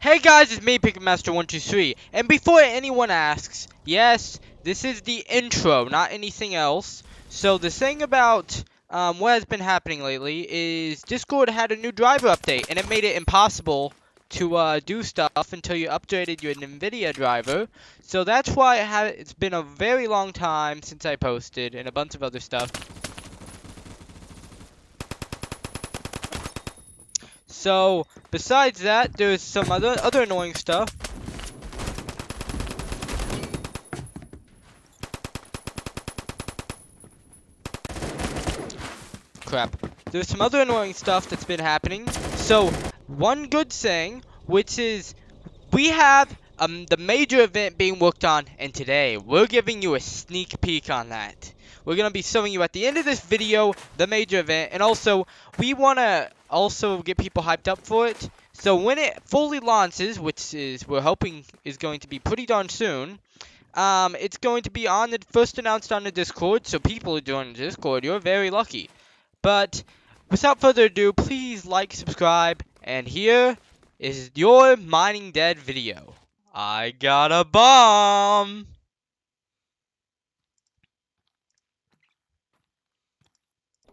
Hey guys, it's me, Pickmaster123, and before anyone asks, yes, this is the intro, not anything else. So the thing about what has been happening lately is Discord had a new driver update, and it made it impossible to do stuff until you updated your NVIDIA driver. So that's why it's been a very long time since I posted, and a bunch of other stuff. So besides that, there's some other annoying stuff. Crap. There's some other annoying stuff that's been happening. So, one good thing, which is we have the major event being worked on, and today we're giving you a sneak peek on that. We're going to be showing you at the end of this video the major event, and also we want to also get people hyped up for it. So when it fully launches, which is we're hoping is going to be pretty darn soon, it's going to be on the first announced on the Discord. So people who join the Discord, you're very lucky. But without further ado, please like, subscribe, and here is your Mining Dead video. I got a bomb!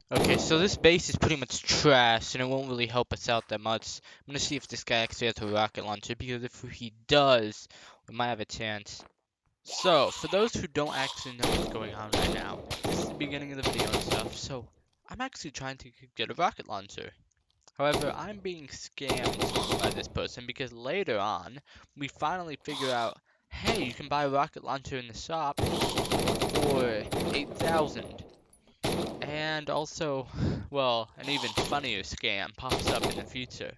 Okay, so this base is pretty much trash, and it won't really help us out that much. I'm gonna see if this guy actually has a rocket launcher, because if he does, we might have a chance. So, for those who don't actually know what's going on right now, this is the beginning of the video and stuff, so I'm actually trying to get a rocket launcher. However, I'm being scammed by this person because later on, we finally figure out, hey, you can buy a rocket launcher in the shop for 8,000. And also, well, an even funnier scam pops up in the future.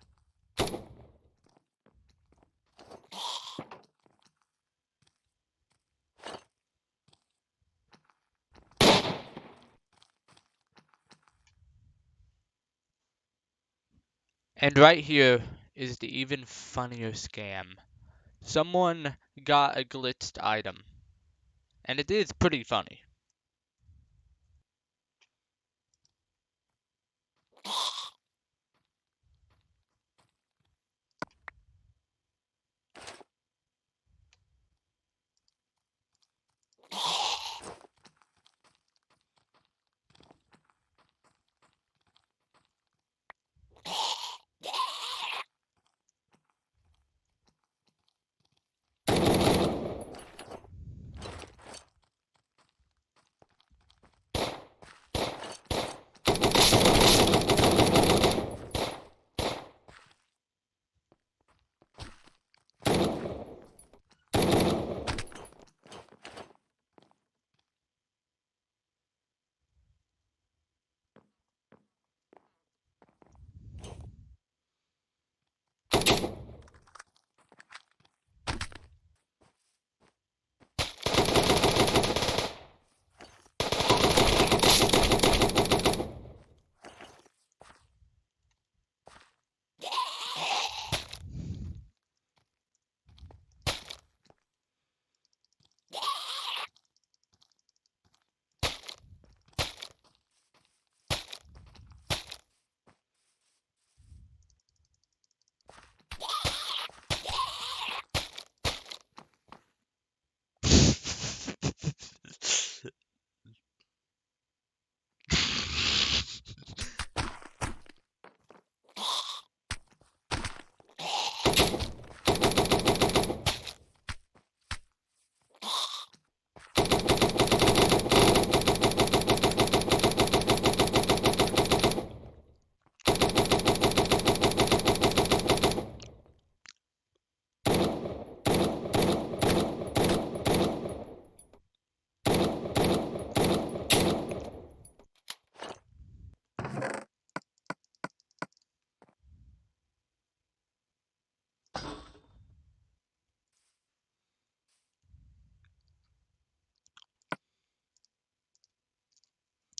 And right here is the even funnier scam. Someone got a glitched item. And it is pretty funny.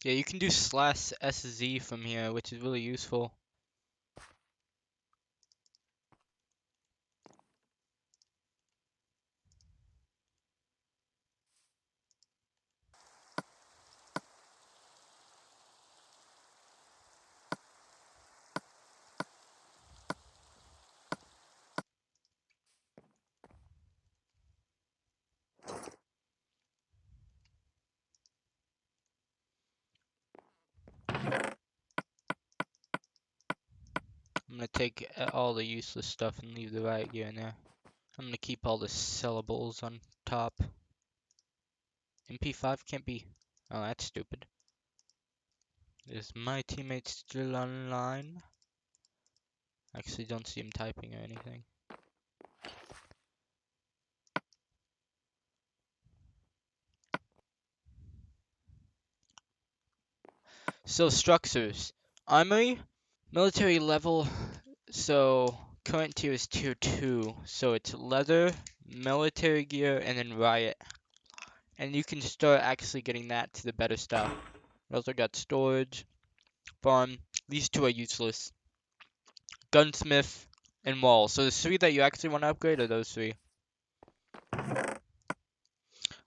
Yeah, you can do /SZ from here, which is really useful. gonna take all the useless stuff and leave the riot gear in there. I'm gonna keep all the sellables on top. MP5 can't be... Oh, that's stupid. Is my teammate still online? Actually, don't see him typing or anything. So, structures. Armory, military level, so current tier is tier 2. So it's leather, military gear, and then riot. And you can start actually getting that to the better stuff. We also got storage, farm. These two are useless. Gunsmith, and wall. So the 3 that you actually want to upgrade are those 3. A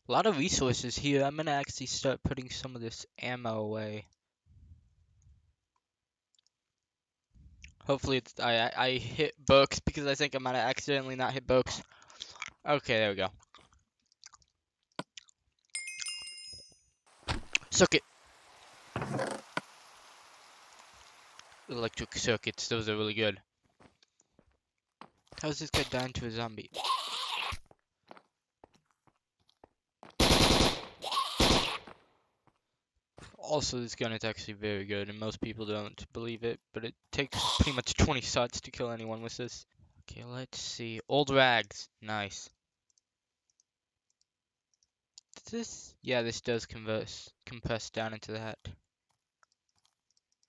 lot of resources here. I'm gonna actually start putting some of this ammo away. Hopefully it's, I hit books because I think I might have accidentally not hit books. Okay, there we go. Suck it. Electric circuits, those are really good. How's this guy down to a zombie? Also, this gun is actually very good, and most people don't believe it, but it takes pretty much 20 shots to kill anyone with this. Okay, let's see. Old rags. Nice. Does this? Yeah, this does compress down into that.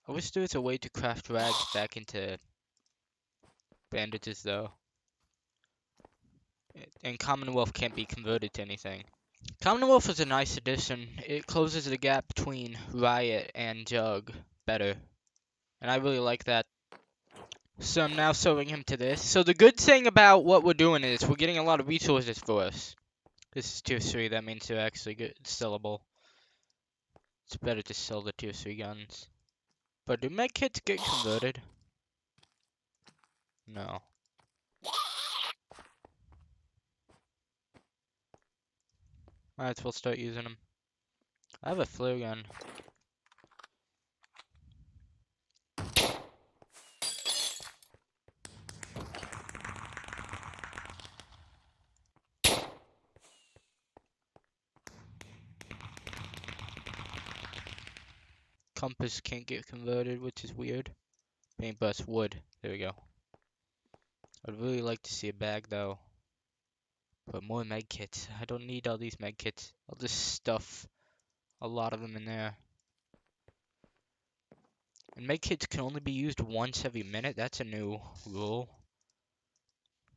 I wish there was a way to craft rags back into bandages, though. And Commonwealth can't be converted to anything. Commonwealth is a nice addition. It closes the gap between Riot and Jug better. And I really like that. So I'm now sewing him to this. So the good thing about what we're doing is we're getting a lot of resources for us. This is tier 3, that means they're actually good, sellable. It's better to sell the tier 3 guns. But do med kits get converted? No. Might as well start using them. I have a flare gun. Compass can't get converted, which is weird. Paintbrush wood. There we go. I'd really like to see a bag though. But more med kits. I don't need all these med kits. I'll just stuff a lot of them in there. And med kits can only be used once every minute. That's a new rule.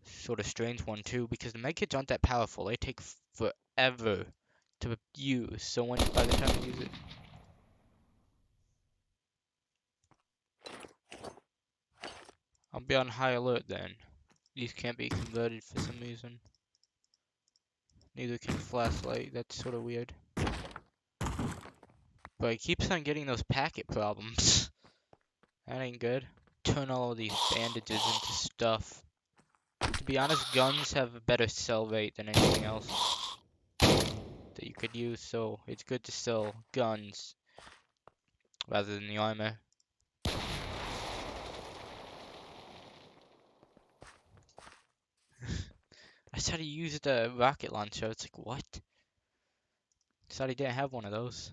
Sort of strange one too, because the med kits aren't that powerful. They take forever to use. So when by the time you use it. I'll be on high alert then. These can't be converted for some reason. Neither can flashlight. That's sort of weird. But he keeps on getting those packet problems. That ain't good. Turn all of these bandages into stuff. To be honest, guns have a better sell rate than anything else that you could use, so it's good to sell guns rather than the armor. I thought he used a rocket launcher. It's like, what? I thought he didn't have one of those.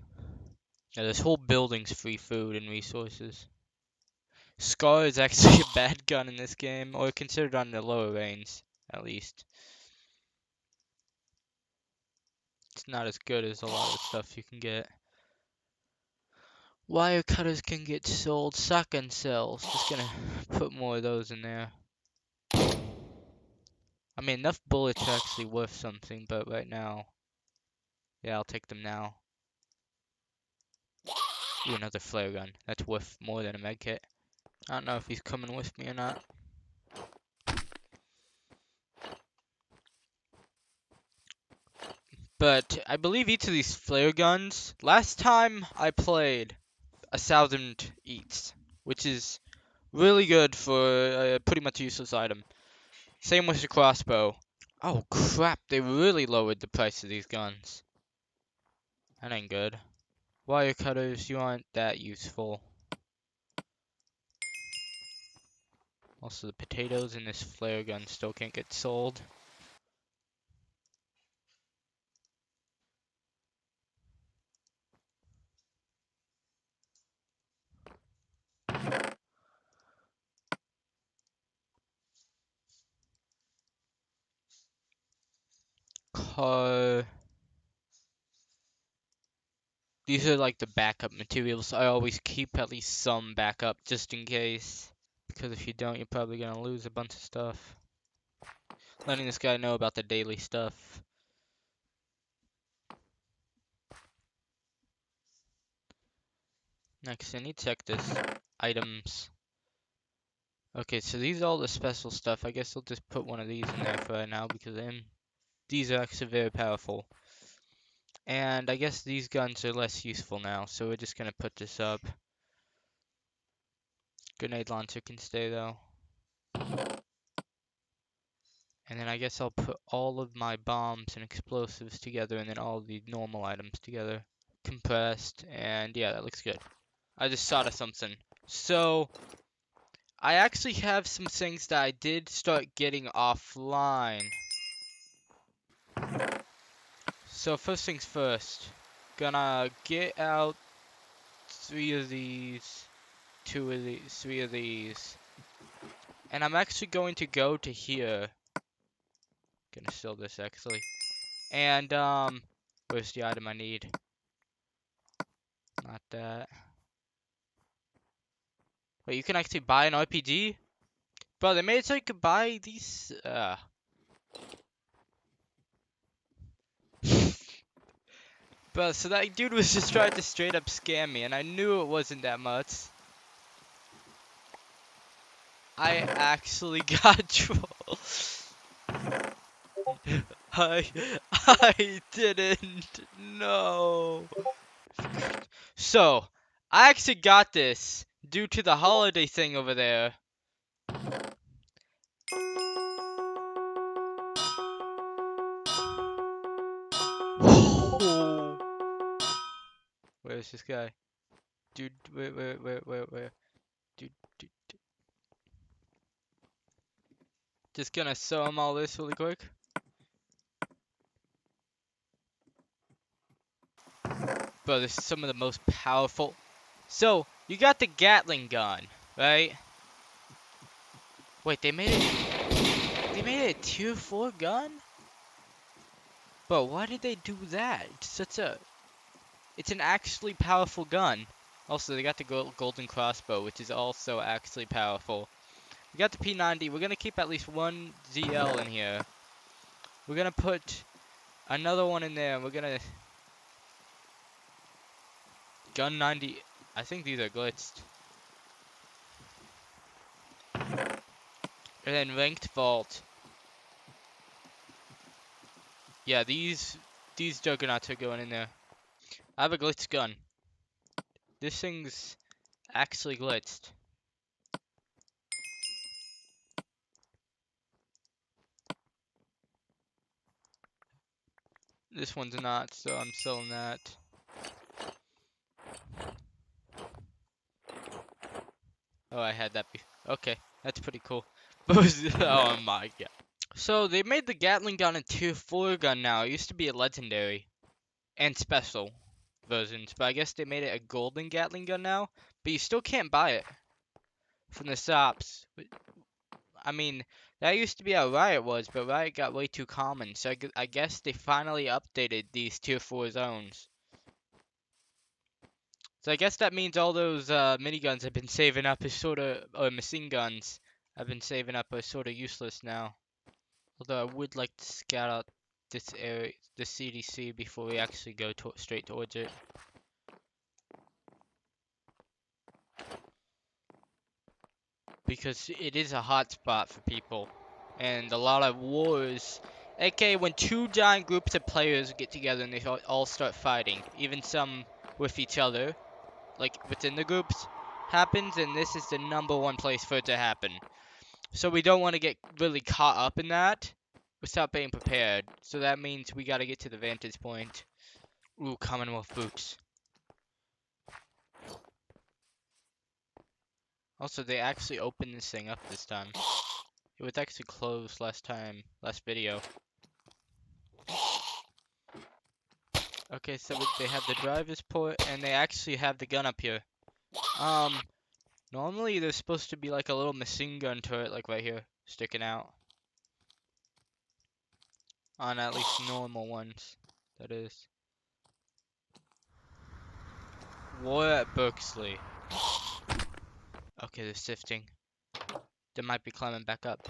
Yeah, this whole building's free food and resources. Scar is actually a bad gun in this game, or considered on the lower range, at least. It's not as good as a lot of stuff you can get. Wire cutters can get sold. Shotgun shells. Just gonna put more of those in there. I mean, enough bullets are actually worth something, but right now... Yeah, I'll take them now. Ooh, another flare gun. That's worth more than a medkit. I don't know if he's coming with me or not. But I believe each of these flare guns, last time I played, 1,000 each, which is really good for a pretty much useless item. Same with the crossbow. Oh crap, they really lowered the price of these guns. That ain't good. Wire cutters, you aren't that useful. Also, the potatoes in this flare gun still can't get sold. Car. These are like the backup materials. I always keep at least some backup just in case. Because if you don't, you're probably gonna lose a bunch of stuff. Letting this guy know about the daily stuff. Next, I need to check this. Items. Okay, so these are all the special stuff. I guess I'll just put one of these in there for right now because these are actually very powerful. And I guess these guns are less useful now, so we're just gonna put this up. Grenade launcher can stay though. And then I guess I'll put all of my bombs and explosives together and then all the normal items together. Compressed, and yeah, that looks good. I just thought of something. So, I actually have some things that I did start getting offline. So first things first. Gonna get out 3 of these, 2 of these, 3 of these. And I'm actually going to go to here. Gonna sell this actually. And where's the item I need? Not that. Wait, you can actually buy an RPG? Bro, they made it so you could buy these Bro, so that dude was just trying to straight up scam me and I knew it wasn't that much. I actually got trolled. I didn't know. So, I actually got this due to the holiday thing over there. Where's this guy? Dude, where? Dude. Just gonna sell him all this really quick. Bro, this is some of the most powerful. So, you got the Gatling gun, right? Wait, they made it a tier 4 gun? But why did they do that? It's an actually powerful gun. Also, they got the golden crossbow, which is also actually powerful. We got the P90. We're gonna keep at least one ZL in here. We're gonna put another one in there. We're gonna gun 90. I think these are glitched. And then ranked vault. Yeah, these juggernauts are going in there. I have a glitched gun. This thing's actually glitched. This one's not, so I'm selling that. Oh, I had that before. Okay, that's pretty cool. Oh my god. So, they made the Gatling gun a tier 4 gun now. It used to be a legendary and special versions, but I guess they made it a golden Gatling gun now. But you still can't buy it from the shops. I mean, that used to be how Riot was, but Riot got way too common. So I guess they finally updated these tier 4 zones. So I guess that means all those miniguns I've been saving up is or machine guns I've been saving up are sort of useless now. Although I would like to scout out this area, the CDC, before we actually go straight towards it. Because it is a hot spot for people. And a lot of wars, aka when 2 giant groups of players get together and they all start fighting, even some with each other, like within the groups, happens, and this is the #1 place for it to happen. So we don't want to get really caught up in that without being prepared. So that means we got to get to the vantage point. Ooh, Commonwealth boots. Also, they actually opened this thing up this time. It was actually closed last video. Okay, so they have the driver's port, and they actually have the gun up here. Normally there's supposed to be like a little machine gun turret, like right here, sticking out. On at least normal ones, that is. War at Berksley. Okay, they're sifting. They might be climbing back up.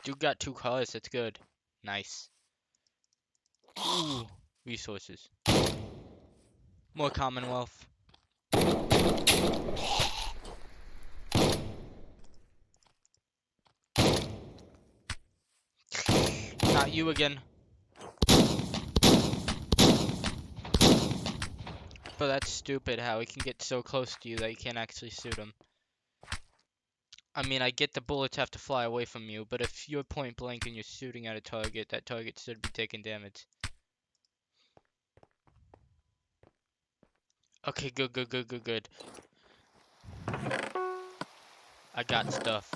Dude got 2 cars, that's good. Nice. Ooh, resources. More Commonwealth. Not you again. But that's stupid how he can get so close to you that you can't actually shoot him. I mean, I get the bullets have to fly away from you, but if you're point blank and you're shooting at a target, that target should be taking damage. Okay, good. I got stuff.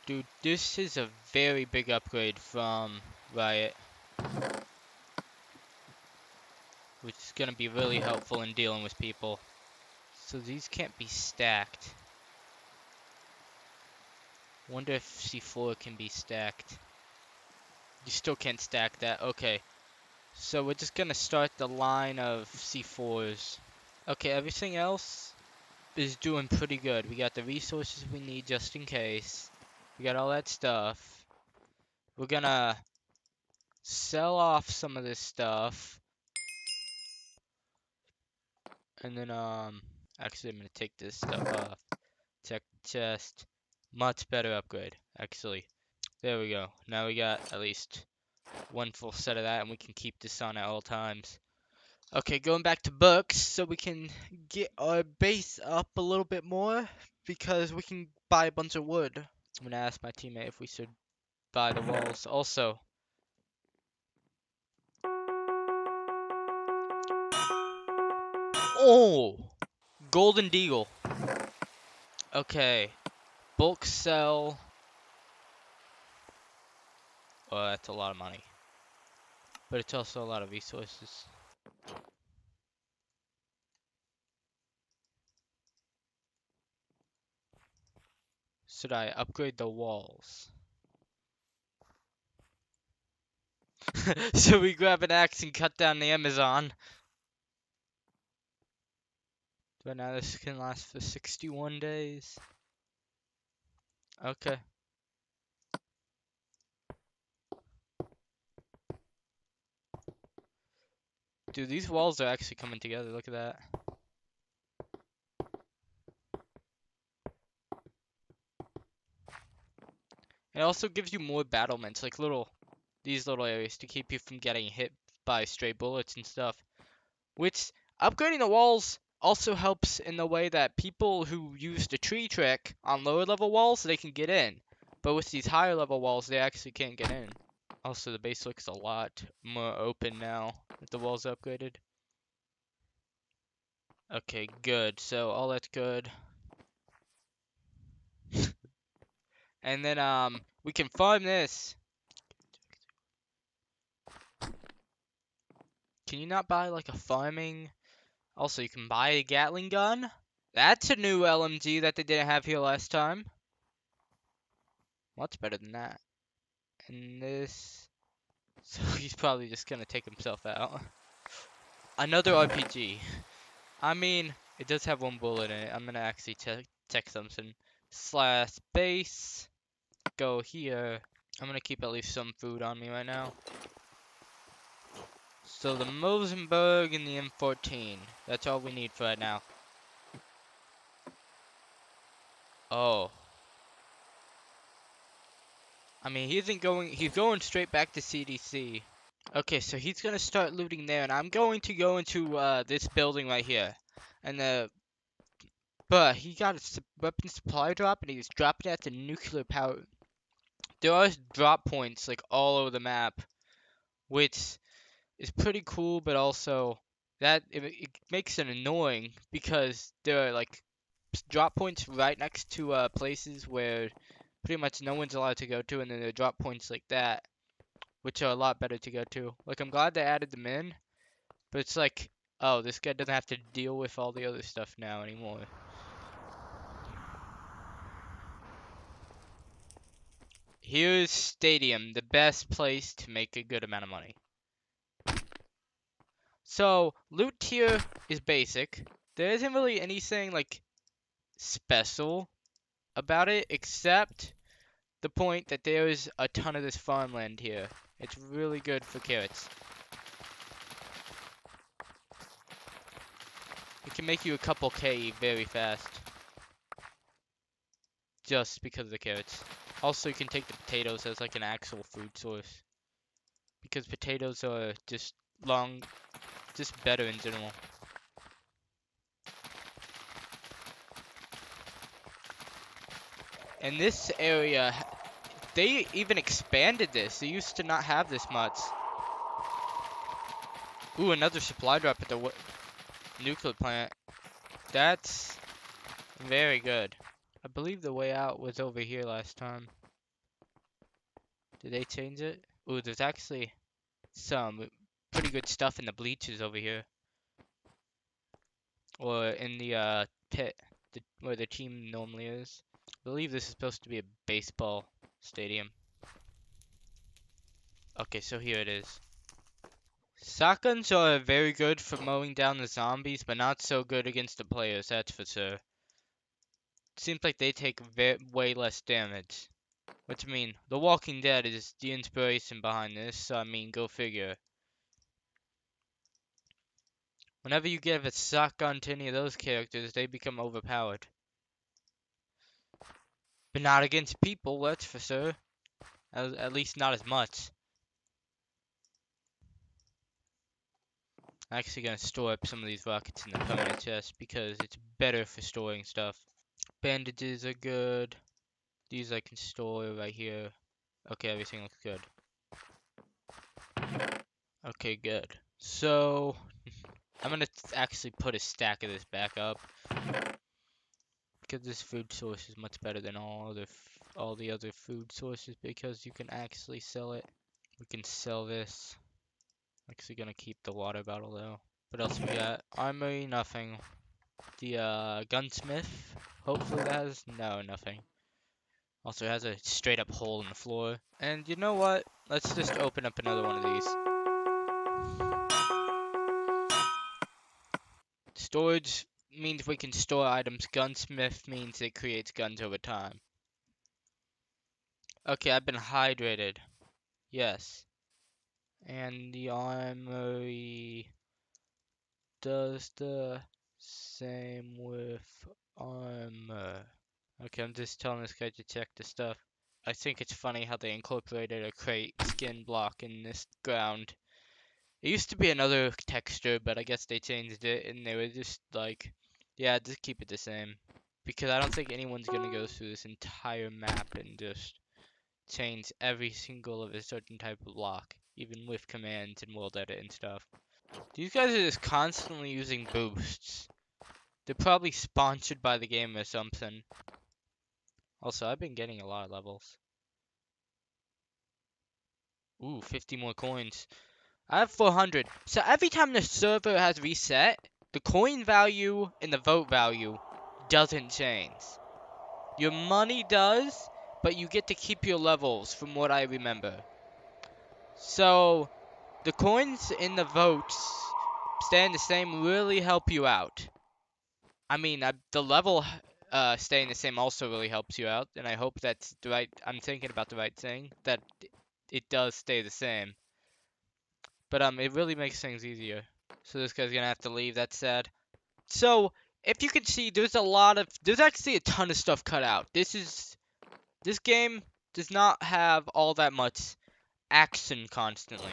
Dude, this is a very big upgrade from Riot. Which is gonna be really helpful in dealing with people. So these can't be stacked. Wonder if C4 can be stacked. You still can't stack that. Okay. So we're just gonna start the line of C4s. Okay, everything else is doing pretty good. We got the resources we need just in case. We got all that stuff. We're gonna sell off some of this stuff. And then, actually I'm gonna take this stuff off. Tech chest. Much better upgrade, actually. There we go. Now we got at least 1 full set of that, and we can keep this on at all times. Okay, going back to books, so we can get our base up a little bit more, because we can buy a bunch of wood. I'm gonna ask my teammate if we should buy the walls. Also, oh, Golden Deagle. Okay, bulk sell. Well, that's a lot of money, but it's also a lot of resources. Should I upgrade the walls? So we grab an axe and cut down the Amazon. But now this can last for 61 days. Okay. Dude, these walls are actually coming together. Look at that. It also gives you more battlements, like these little areas to keep you from getting hit by stray bullets and stuff. Which, upgrading the walls also helps in the way that people who use the tree trick on lower level walls, they can get in. But with these higher level walls, they actually can't get in. Also, the base looks a lot more open now that the walls upgraded. Okay, good. So, all that's good. And then, we can farm this. Can you not buy, like, a farming? Also, you can buy a Gatling gun. That's a new LMG that they didn't have here last time. Much better than that. And this... So he's probably just gonna take himself out. Another RPG. I mean, it does have 1 bullet in it. I'm gonna actually check something. Slash base. Go here. I'm gonna keep at least some food on me right now. So the Mosenberg and the M14. That's all we need for right now. Oh. I mean, he's going straight back to CDC. Okay, so he's gonna start looting there, and I'm going to go into this building right here. And but he got a weapon supply drop, and he's dropping it at the nuclear power. There are drop points like all over the map, which is pretty cool, but also it makes it annoying because there are like drop points right next to places where pretty much no one's allowed to go to, and then there are drop points like that, which are a lot better to go to. Like, I'm glad they added them in, but it's like, oh, this guy doesn't have to deal with all the other stuff now anymore. Here's Stadium, the best place to make a good amount of money. So, loot tier is basic. There isn't really anything, like, special about it, except the point that there is a ton of this farmland here. It's really good for carrots. It can make you a couple K very fast. Just because of the carrots. Also, you can take the potatoes as like an actual food source. Because potatoes are just better in general. And this area, they even expanded this. They used to not have this much. Ooh, another supply drop at the nuclear plant. That's very good. I believe the way out was over here last time. Did they change it? Ooh, there's actually some pretty good stuff in the bleachers over here. Or in the pit, where the team normally is. I believe this is supposed to be a baseball stadium. Okay, so here it is. Shotguns are very good for mowing down the zombies, but not so good against the players, that's for sure. Seems like they take way less damage. Which I mean, The Walking Dead is the inspiration behind this, so I mean, go figure. Whenever you give a shotgun to any of those characters, they become overpowered. But not against people, that's for sure. At least not as much. I'm actually gonna store up some of these rockets in the permanent chest because it's better for storing stuff. Bandages are good. These I can store right here. Okay, everything looks good. Okay, good. So, I'm gonna actually put a stack of this back up because this food source is much better than all the other food sources because you can actually sell it. We can sell this. Actually gonna keep the water bottle though. What else we got? Armory, nothing. The gunsmith. Hopefully that has nothing. Also has a straight up hole in the floor. And you know what? Let's just open up another one of these. Storage means we can store items. Gunsmith means it creates guns over time. Okay, I've been hydrated. Yes. And the armory does the same with armor. Okay, I'm just telling this guy to check the stuff. I think it's funny how they incorporated a crate skin block in this ground. It used to be another texture, but I guess they changed it, and they were just like, yeah, just keep it the same. Because I don't think anyone's gonna go through this entire map and just change every single of a certain type of block, even with commands and world edit and stuff. These guys are just constantly using boosts. They're probably sponsored by the game or something. Also, I've been getting a lot of levels. Ooh, 50 more coins. I have 400. So every time the server has reset, the coin value and the vote value doesn't change. Your money does, but you get to keep your levels from what I remember. So the coins and the votes staying the same really help you out. I mean, the level staying the same also really helps you out, and I hope that's the right. I'm thinking about the right thing, that it does stay the same. But it really makes things easier. So this guy's gonna have to leave. That's sad. So if you can see, there's actually a ton of stuff cut out. This game does not have all that much action constantly.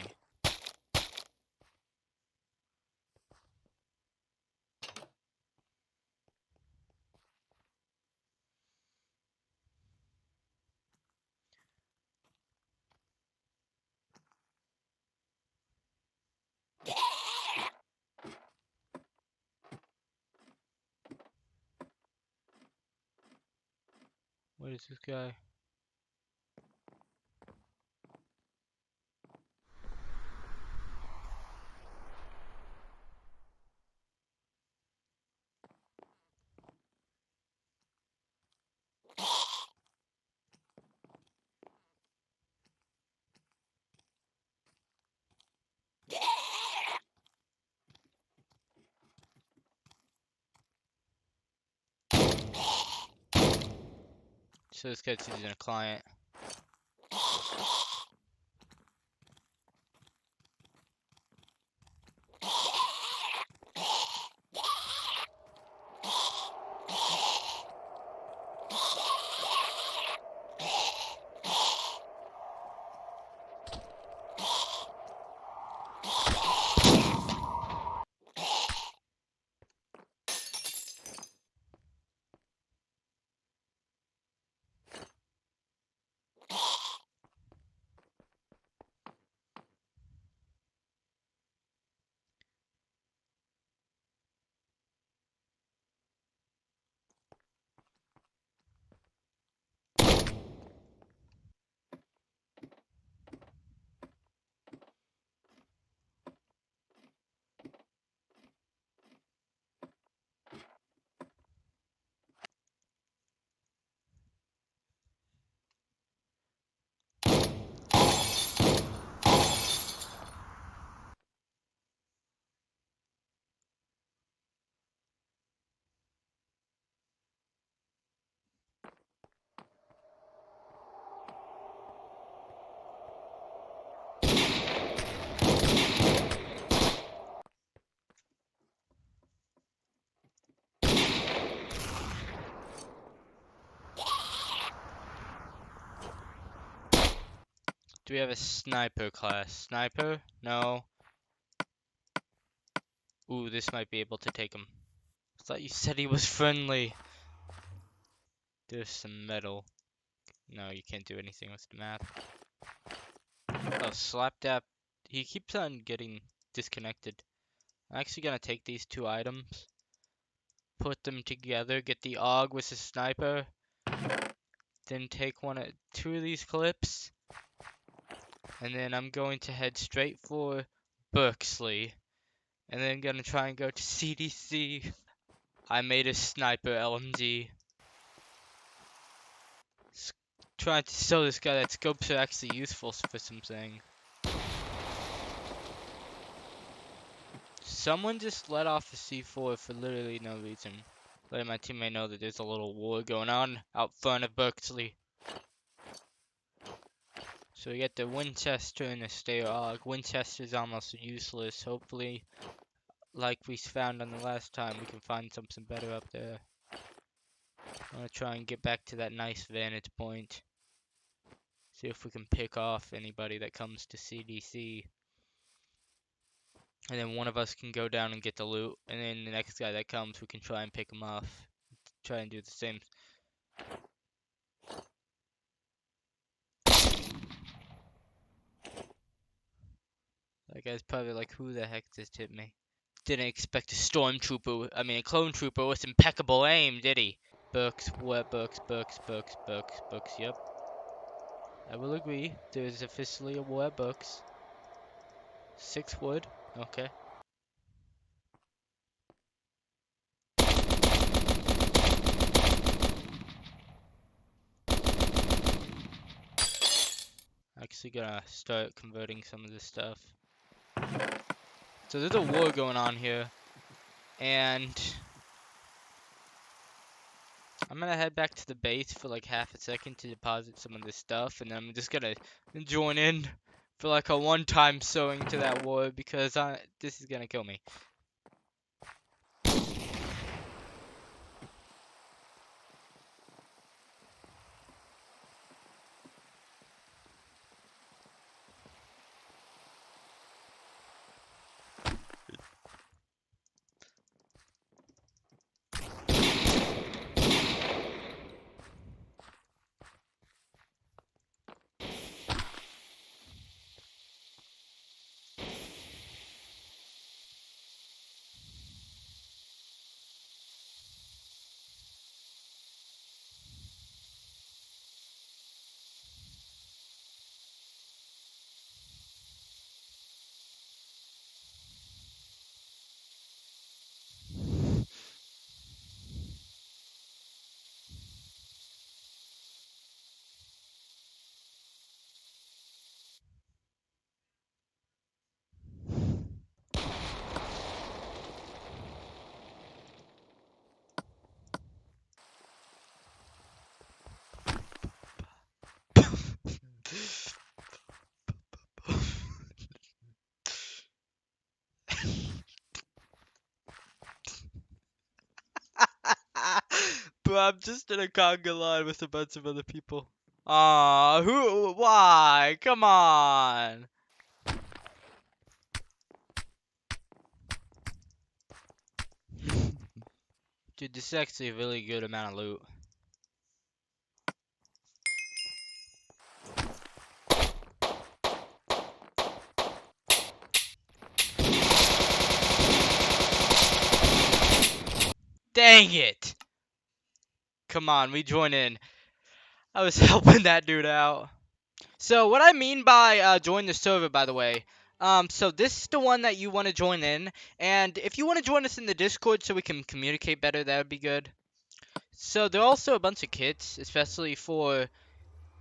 What is this guy? So this guy's using a client. Do we have a sniper class? Sniper? No. Ooh, this might be able to take him. I thought you said he was friendly. There's some metal. No, you can't do anything with the map. Oh, Slapdap. He keeps on getting disconnected. I'm actually gonna take these two items, put them together, get the AUG with the sniper, then take two of these clips, and then I'm going to head straight for Berksley, and then gonna try and go to CDC. I made a sniper LMG. Trying to show this guy that scopes are actually useful for something. Someone just let off a C4 for literally no reason. Letting my teammate know that there's a little war going on out front of Berksley. So we get the Winchester and the Stair AUG. Winchester's almost useless. Hopefully, like we found on the last time, we can find something better up there. I'm gonna try and get back to that nice vantage point. See if we can pick off anybody that comes to CDC. And then one of us can go down and get the loot. And then the next guy that comes, we can try and pick him off. Try and do the same. That guy's probably like, who the heck just hit me? Didn't expect a a clone trooper with impeccable aim, did he? Books, what books, yep. I will agree, there is officially a war books. 6 wood, okay. Actually gonna start converting some of this stuff. So there's a war going on here, and I'm gonna head back to the base for like half a second to deposit some of this stuff, and then I'm just gonna join in for like a one-time sewing to that war because this is gonna kill me. Bro, I'm just in a conga line with a bunch of other people. Aw, who? Why? Come on. Dude, this is actually a really good amount of loot. Dang it! Come on, we join in. I was helping that dude out. So what I mean by join the server, by the way, so this is the one that you want to join in, and if you want to join us in the Discord so we can communicate better, that would be good. So there are also a bunch of kits, especially for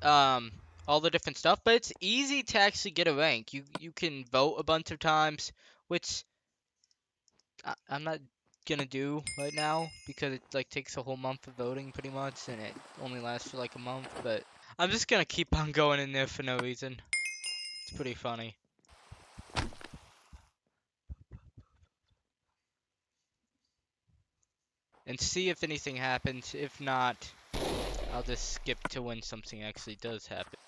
um all the different stuff, but it's easy to actually get a rank. You can vote a bunch of times, which I'm not gonna do right now because it like takes a whole month of voting pretty much, and it only lasts for like a month. But I'm just gonna keep on going in there for no reason. It's pretty funny. And see if anything happens. If not, I'll just skip to when something actually does happen.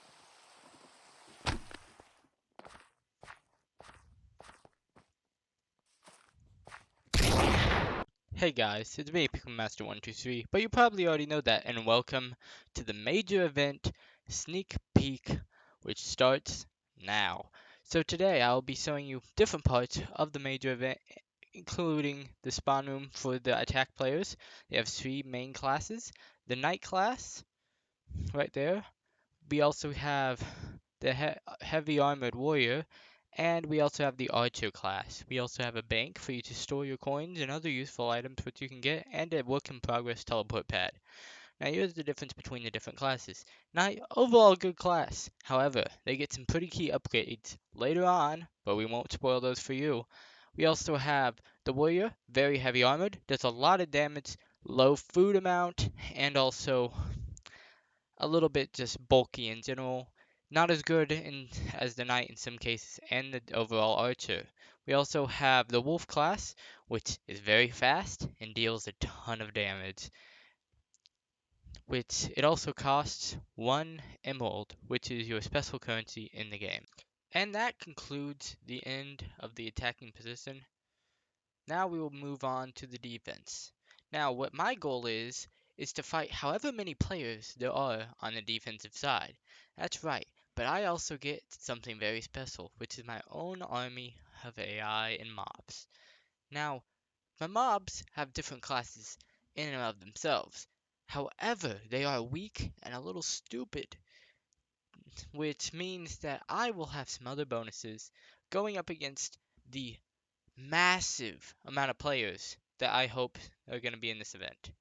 Hey guys, it's me, Pikmin Master 123, but you probably already know that, and welcome to the major event sneak peek, which starts now. So today I'll be showing you different parts of the major event, including the spawn room for the attack players. They have three main classes. The Knight class, right there. We also have the heavy armored warrior, and we also have the archer class. We also have a bank for you to store your coins and other useful items which you can get, and a work in progress teleport pad. Now here's the difference between the different classes. Not overall good class. However, they get some pretty key upgrades later on, but we won't spoil those for you. We also have the warrior, very heavy armored, does a lot of damage, low food amount, and also a little bit just bulky in general. Not as good as the knight in some cases, and the overall archer. We also have the wolf class, which is very fast and deals a ton of damage. Which it also costs 1 emerald, which is your special currency in the game. And that concludes the end of the attacking position. Now we will move on to the defense. Now, what my goal is to fight however many players there are on the defensive side. That's right, but I also get something very special, which is my own army of AI and mobs. Now, my mobs have different classes in and of themselves. However, they are weak and a little stupid, which means that I will have some other bonuses going up against the massive amount of players that I hope are going to be in this event.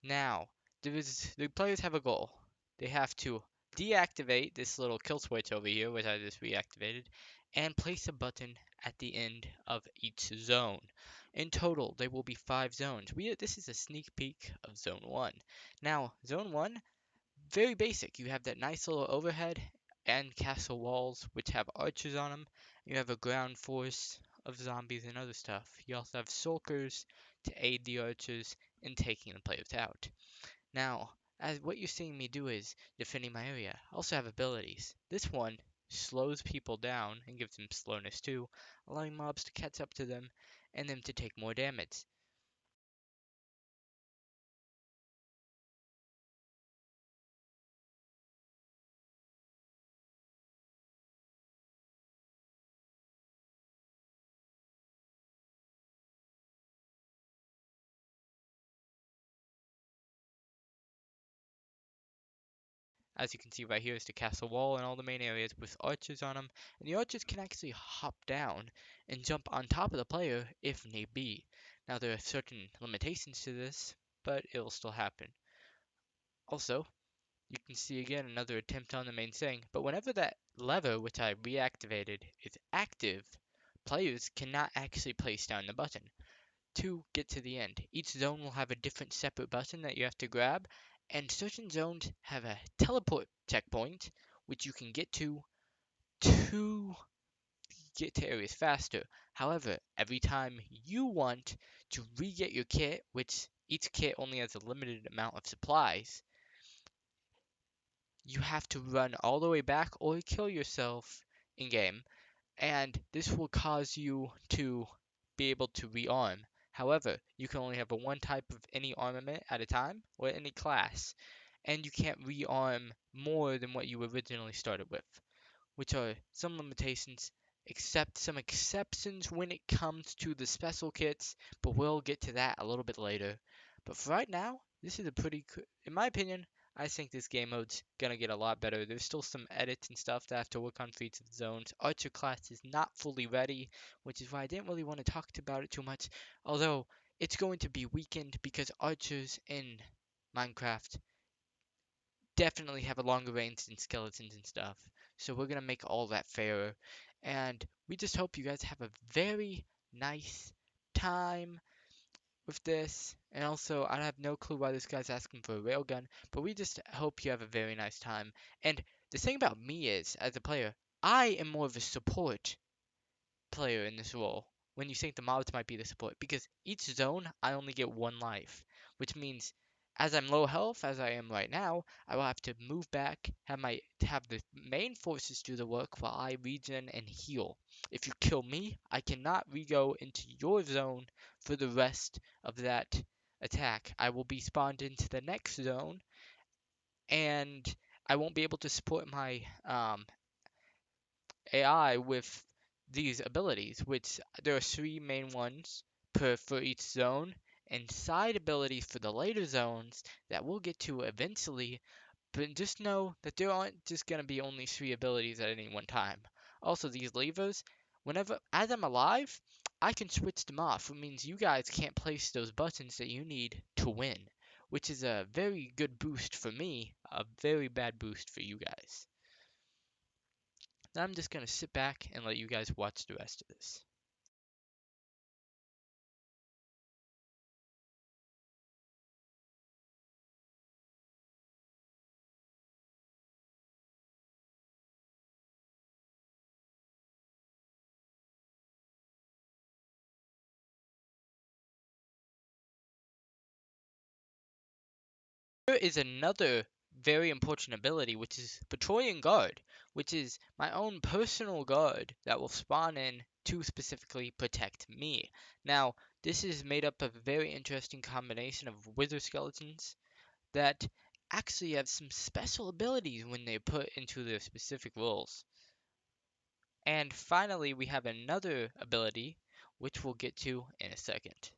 Now, the players have a goal. They have to deactivate this little kill switch over here, which I just reactivated, and place a button at the end of each zone. In total, there will be 5 zones. This is a sneak peek of Zone 1. Now, Zone 1, very basic. You have that nice little overhead and castle walls, which have archers on them. You have a ground force of zombies and other stuff. You also have sulkers to aid the archers in taking the players out. Now, as what you're seeing me do is defending my area. I also have abilities. This one slows people down and gives them slowness too, allowing mobs to catch up to them and them to take more damage. As you can see right here is the castle wall and all the main areas with archers on them, and the archers can actually hop down and jump on top of the player if need be. Now there are certain limitations to this, but it'll still happen. Also, you can see again another attempt on the main thing, but whenever that lever, which I reactivated, is active, players cannot actually place down the button to get to the end. Each zone will have a different separate button that you have to grab, and certain zones have a teleport checkpoint, which you can get to get to areas faster. However, every time you want to re-get your kit, which each kit only has a limited amount of supplies, you have to run all the way back or kill yourself in game, and this will cause you to be able to rearm. However, you can only have one type of any armament at a time or any class, and you can't rearm more than what you originally started with, which are some limitations, except some exceptions when it comes to the special kits, but we'll get to that a little bit later. But for right now, this is a pretty, in my opinion, I think this game mode's gonna get a lot better. There's still some edits and stuff that I have to work on for each of the zones. Archer class is not fully ready, which is why I didn't really want to talk about it too much. Although it's going to be weakened because archers in Minecraft definitely have a longer range than skeletons and stuff. So we're gonna make all that fairer. And we just hope you guys have a very nice time with this. And also, I have no clue why this guy's asking for a railgun, but we just hope you have a very nice time. And the thing about me is, as a player, I am more of a support player in this role when you think the mobs might be the support, because each zone I only get one life, which means as I'm low health as I am right now, I will have to move back, have the main forces do the work while I regen and heal. If you kill me, I cannot re-go into your zone for the rest of that attack. I will be spawned into the next zone, and I won't be able to support my AI with these abilities, which there are three main ones for each zone, and side abilities for the later zones that we'll get to eventually. But just know that there aren't just gonna be only three abilities at any one time. Also, these levers, whenever as I'm alive, I can switch them off, which means you guys can't place those buttons that you need to win, which is a very good boost for me, a very bad boost for you guys. Now I'm just going to sit back and let you guys watch the rest of this. Here is another very important ability, which is Praetorian Guard, which is my own personal guard that will spawn in to specifically protect me. Now, this is made up of a very interesting combination of wither skeletons that actually have some special abilities when they're put into their specific roles. And finally, we have another ability, which we'll get to in a second.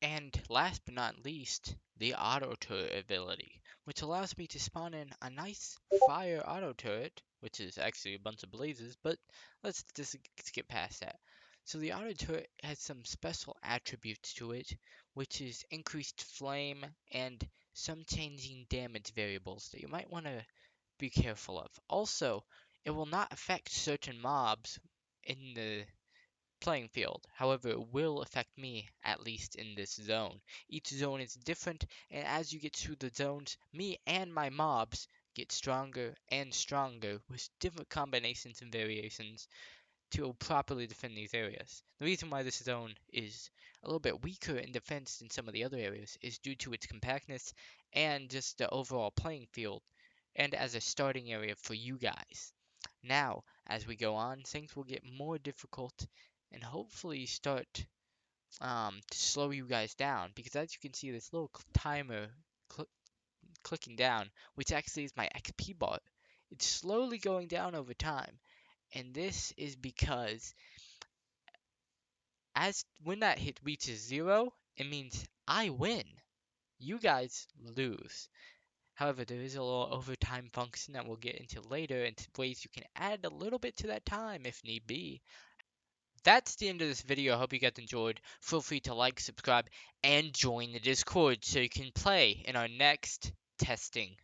And last but not least, the auto turret ability, which allows me to spawn in a nice fire auto turret, which is actually a bunch of blazes, but let's just skip past that. So the auto turret has some special attributes to it, which is increased flame and some changing damage variables that you might want to be careful of. Also, it will not affect certain mobs in the playing field. However, it will affect me, at least in this zone. Each zone is different, and as you get through the zones, me and my mobs get stronger and stronger with different combinations and variations to properly defend these areas. The reason why this zone is a little bit weaker in defense than some of the other areas is due to its compactness and just the overall playing field, and as a starting area for you guys. Now, as we go on, things will get more difficult and hopefully start to slow you guys down because as you can see, this little timer cl clicking down, which actually is my XP bar, it's slowly going down over time. And this is because as when that hit reaches 0, it means I win. You guys lose. However, there is a little overtime function that we'll get into later and ways you can add a little bit to that time if need be. That's the end of this video. I hope you guys enjoyed. Feel free to like, subscribe, and join the Discord so you can play in our next testing